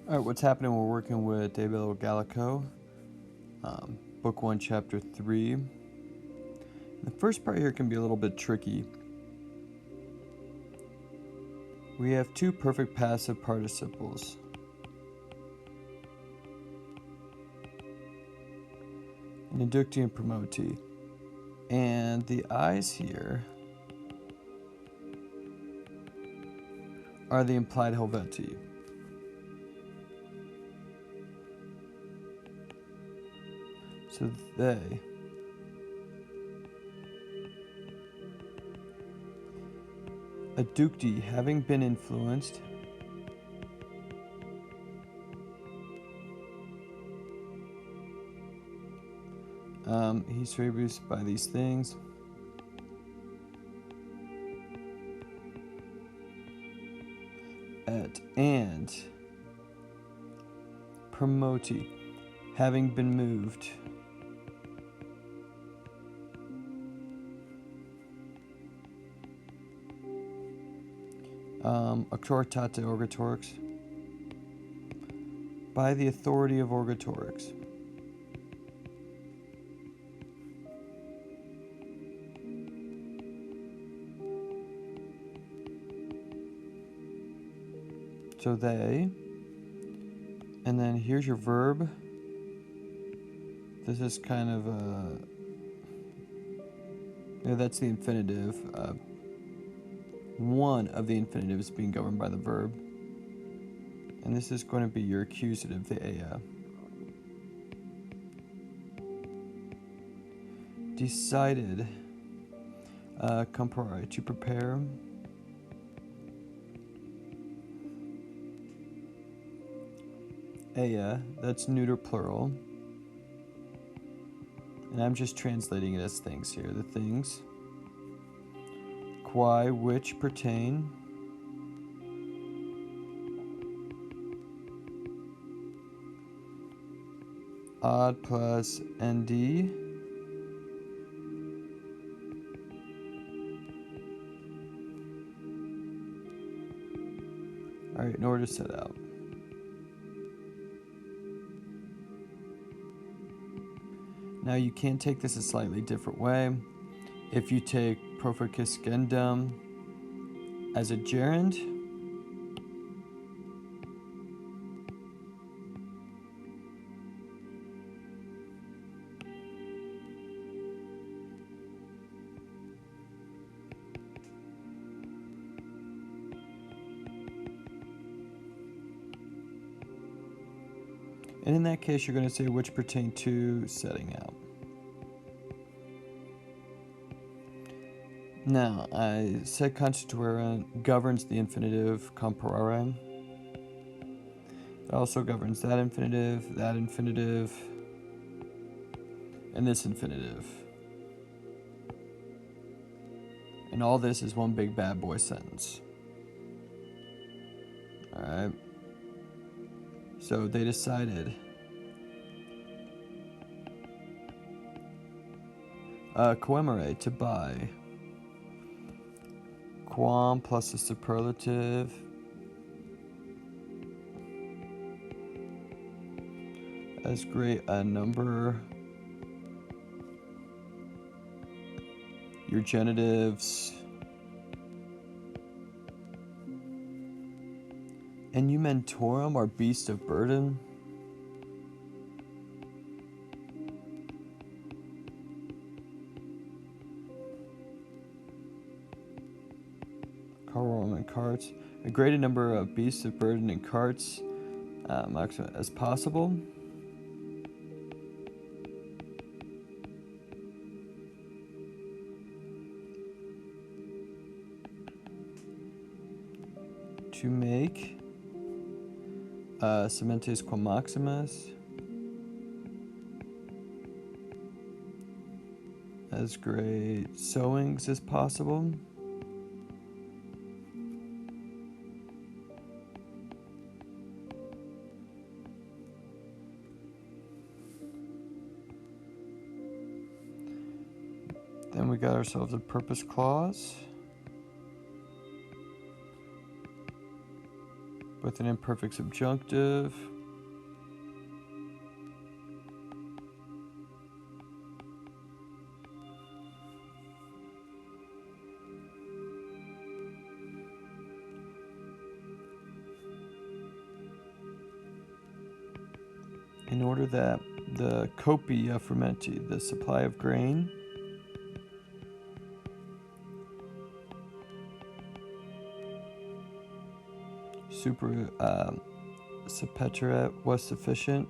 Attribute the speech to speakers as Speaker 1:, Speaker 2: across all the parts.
Speaker 1: Alright, what's happening? We're working with Abel Gallico, Book 1, Chapter 3. The first part here can be a little bit tricky. We have two perfect passive participles. Inducti and promoti. And the I's here are the implied Helvetii. So they Adducti, having been influenced, he's reduced by these things. And promoti, having been moved. Auctoritate Orgetorix, by the authority of Orgetorix. So they, and then here's your verb. This is kind of that's the infinitive. One of the infinitives being governed by the verb. And this is going to be your accusative, the ea. Decided, comporare, to prepare. Ea, that's neuter plural. And I'm just translating it as things here, the things. Quae, which pertain. Ad plus nd. Alright, in order to set out. Now you can take this a slightly different way. If you take proficiscendum as a gerund, and in that case you're going to say which pertain to setting out. Now, I said constituere governs the infinitive comporare. It also governs that infinitive, and this infinitive. And all this is one big bad boy sentence. Alright. So they decided coemmere, to buy. Quam plus a superlative. As great a number. Your genitives. Enumentorum are beasts of burden. Carrum and carts. A greater number of beasts of burden and carts as possible. To make sementes quam maximus as great sowings as possible. Then we got ourselves a purpose clause. with an imperfect subjunctive. In order that the copia frumenti, the supply of grain, super Sepeteret was sufficient.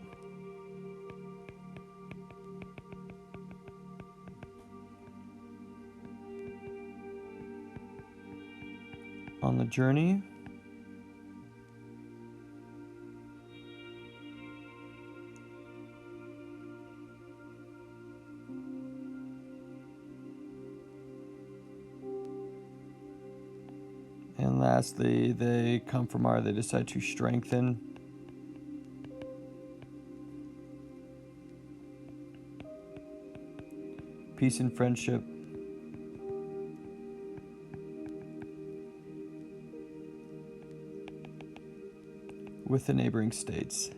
Speaker 1: On the journey, and lastly, they come from our, they decide to strengthen. Peace and friendship. With the neighboring states.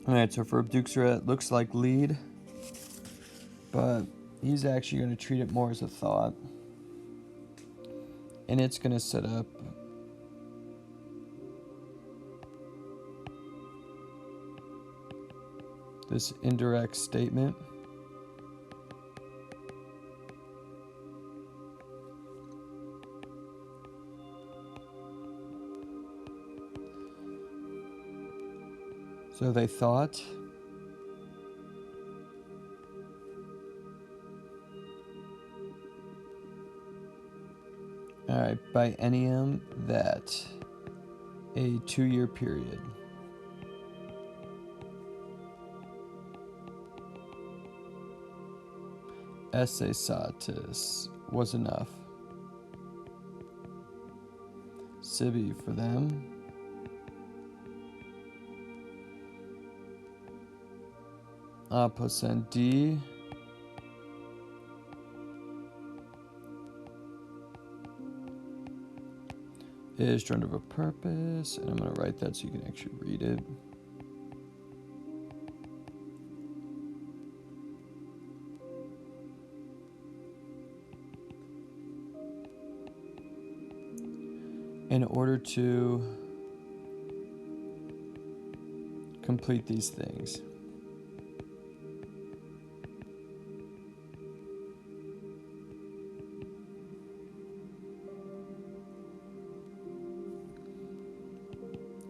Speaker 1: Alright, so for Abduxera, it looks like lead, but he's actually going to treat it more as a thought. And it's going to set up this indirect statement. So they thought biennium, that a 2-year period. Esse satis was enough. Sibi for them. Apposendi is joined of a purpose, and I'm going to write that so you can actually read it. In order to complete these things.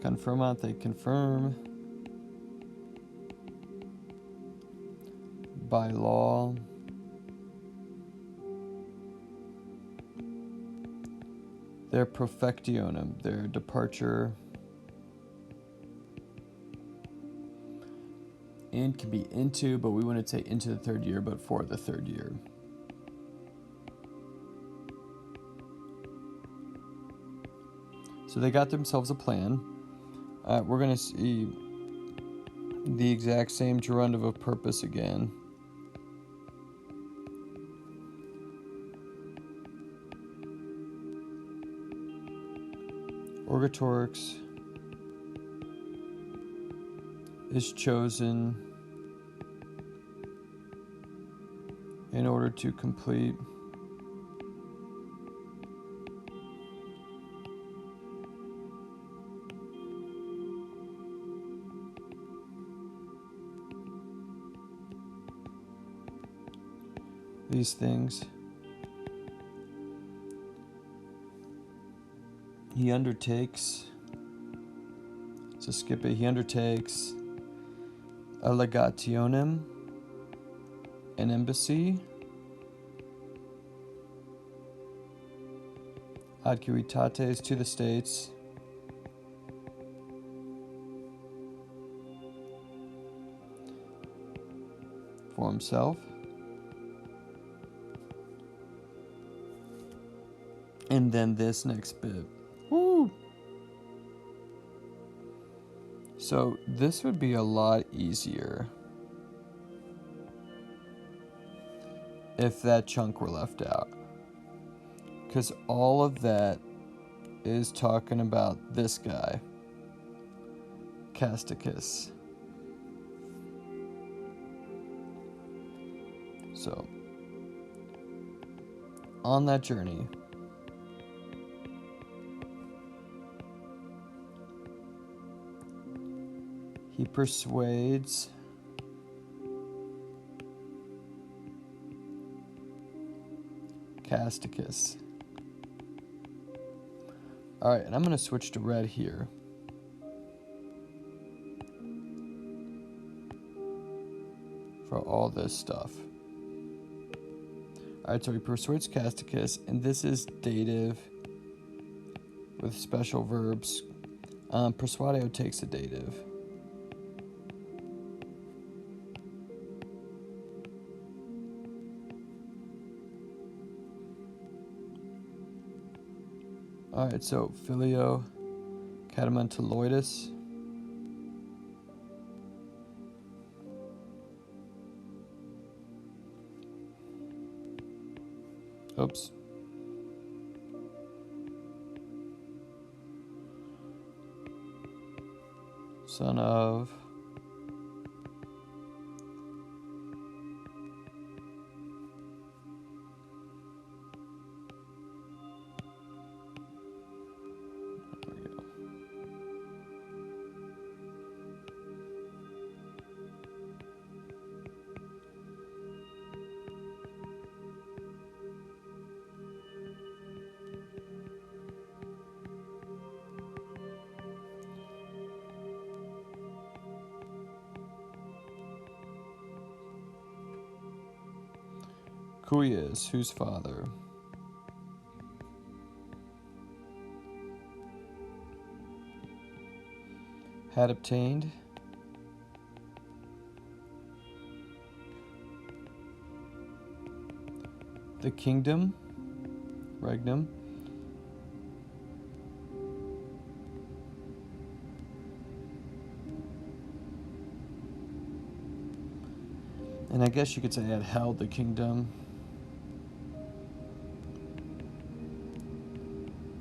Speaker 1: Confirmant, they confirm by law their profectionem, their departure, and can be into, but we wouldn't say into the 3rd year, but for the 3rd year. So they got themselves a plan. We're going to see the exact same gerundive of purpose again. Orgetorix is chosen in order to complete these things. He undertakes, so skip it, he undertakes a legationem, an embassy, ad civitates, to the states, for himself, And then this next bit. Woo! So this would be a lot easier if that chunk were left out. Because all of that is talking about this guy, Casticus. So, on that journey, he persuades Casticus. Alright, and I'm going to switch to red here. For all this stuff. Alright, so he persuades Casticus, and this is dative with special verbs. Persuadeo takes the dative. Alright, so filio catamentaloidus. Oops. Son of Cuius, whose father? Had obtained the kingdom, regnum, and I guess you could say had held the kingdom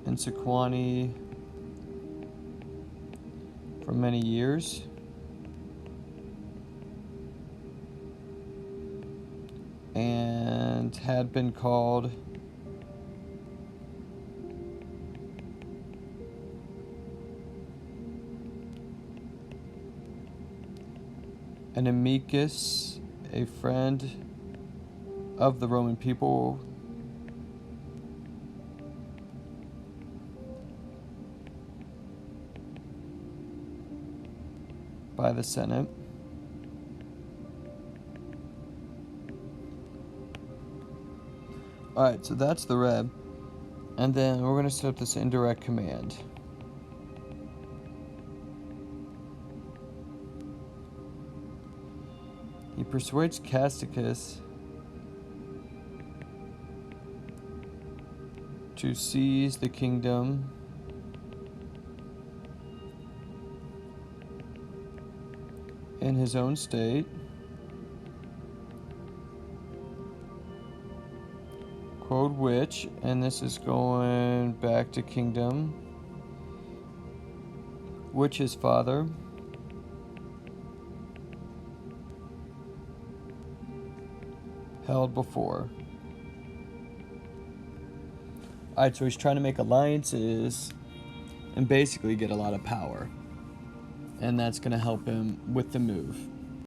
Speaker 1: in Sequani for many years. And had been called an amicus, a friend of the Roman people, by the Senate. Alright, so that's the red. And then we're going to set up this indirect command. He persuades Casticus to seize the kingdom in his own state, quote which, and this is going back to kingdom, which his father held before. Alright, so he's trying to make alliances and basically get a lot of power. And that's going to help him with the move.